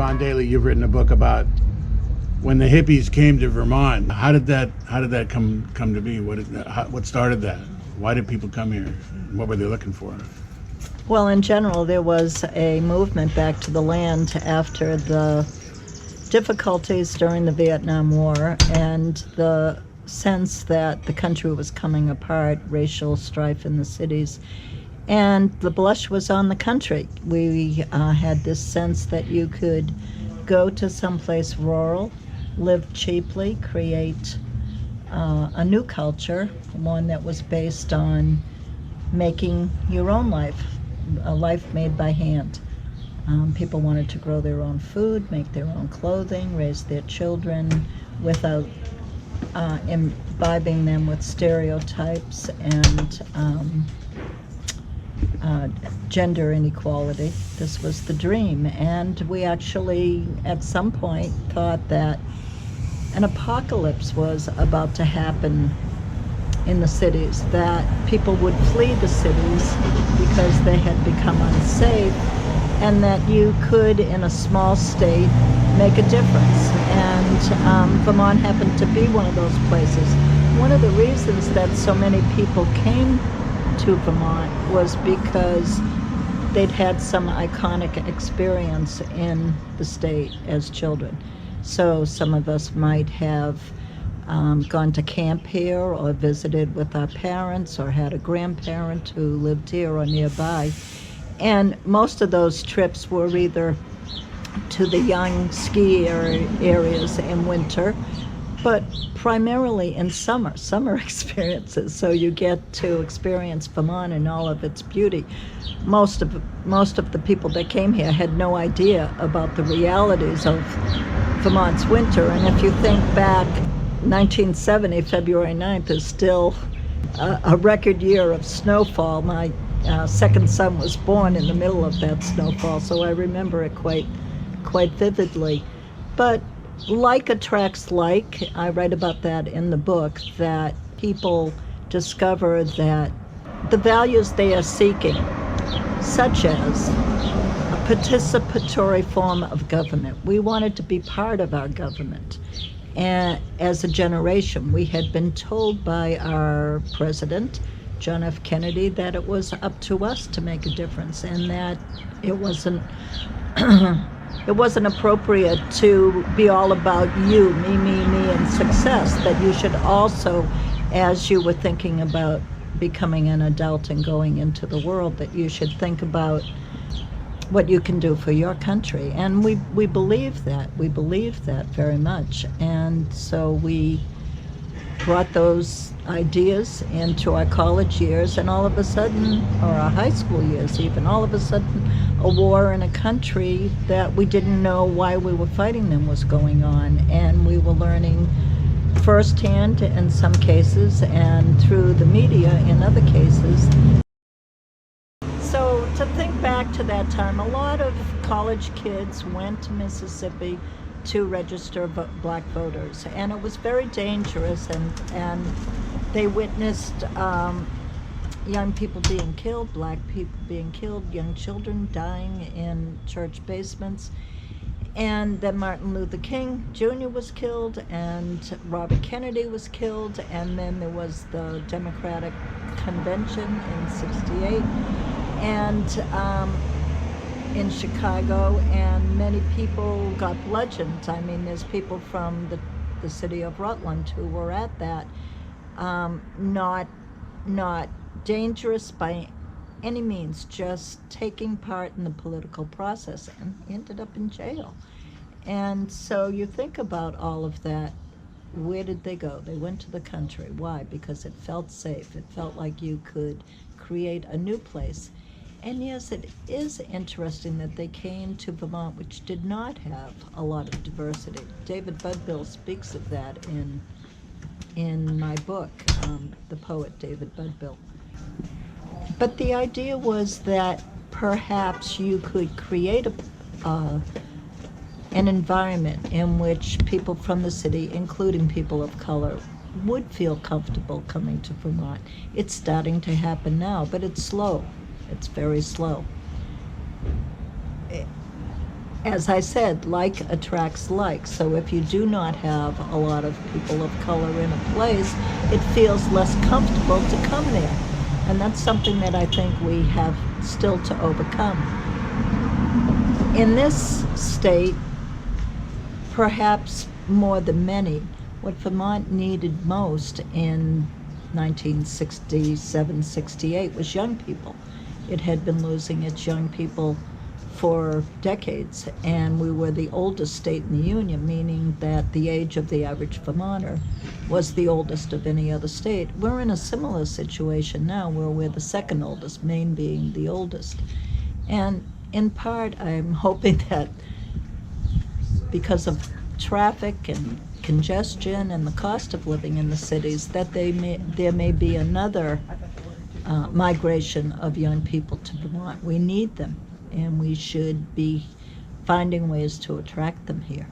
Yvonne Daley, you've written a book about when the hippies came to Vermont. How did that come to be? What started that? Why did people come here? What were they looking for? Well, in general, there was a movement back to the land after the difficulties during the Vietnam War and the sense that the country was coming apart, racial strife in the cities, and the blush was on the country. We had this sense that you could go to someplace rural, live cheaply, create a new culture, one that was based on making your own life, a life made by hand. People wanted to grow their own food, make their own clothing, raise their children without imbibing them with stereotypes and gender inequality. This was the dream, and we actually at some point thought that an apocalypse was about to happen in the cities, that people would flee the cities because they had become unsafe, and that you could, in a small state, make a difference. And Vermont happened to be one of those places. One of the reasons that so many people came to Vermont was because they'd had some iconic experience in the state as children. So some of us might have gone to camp here or visited with our parents or had a grandparent who lived here or nearby. And most of those trips were either to the young ski areas in winter, but primarily in summer experiences. So you get to experience Vermont in all of its beauty. Most of the people that came here had no idea about the realities of Vermont's winter. And if you think back, 1970, February 9th is still a record year of snowfall. My second son was born in the middle of that snowfall, so I remember it quite vividly. But like attracts like, I write about that in the book, that people discover that the values they are seeking, such as a participatory form of government. We wanted to be part of our government. And as a generation, we had been told by our president, John F. Kennedy, that it was up to us to make a difference, and that it wasn't it wasn't appropriate to be all about you, me, and success, that you should also, as you were thinking about becoming an adult and going into the world, that you should think about what you can do for your country. And we believe that. We believe that very much. And so we brought those ideas into our college years, and all of a sudden, or our high school years even, all of a sudden a war in a country that we didn't know why we were fighting them was going on. And we were learning firsthand in some cases, and through the media in other cases. So to think back to that time, a lot of college kids went to Mississippi to register black voters, and it was very dangerous, and they witnessed young people being killed, black people being killed, young children dying in church basements. And then Martin Luther King Jr. was killed, and Robert Kennedy was killed, and then there was the Democratic Convention in '68, and in Chicago, and many people got bludgeoned. I mean, there's people from the city of Rutland who were at that. Not dangerous by any means, just taking part in the political process, and ended up in jail. And so you think about all of that. Where did they go? They went to the country. Why? Because it felt safe. It felt like you could create a new place. And yes, it is interesting that they came to Vermont, which did not have a lot of diversity. David Budbill speaks of that in my book, the poet David Budbill. But the idea was that perhaps you could create an environment in which people from the city, including people of color, would feel comfortable coming to Vermont. It's starting to happen now, but it's slow. It's very slow. as I said, like attracts like. So if you do not have a lot of people of color in a place, it feels less comfortable to come there. And that's something that I think we have still to overcome. In this state, perhaps more than many, what Vermont needed most in 1967, 68 was young people. It had been losing its young people for decades, and we were the oldest state in the Union, meaning that the age of the average Vermonter was the oldest of any other state. We're in a similar situation now where we're the second oldest, Maine being the oldest. And in part, I'm hoping that because of traffic and congestion and the cost of living in the cities, that there may be another migration of young people to Vermont. We need them, and we should be finding ways to attract them here.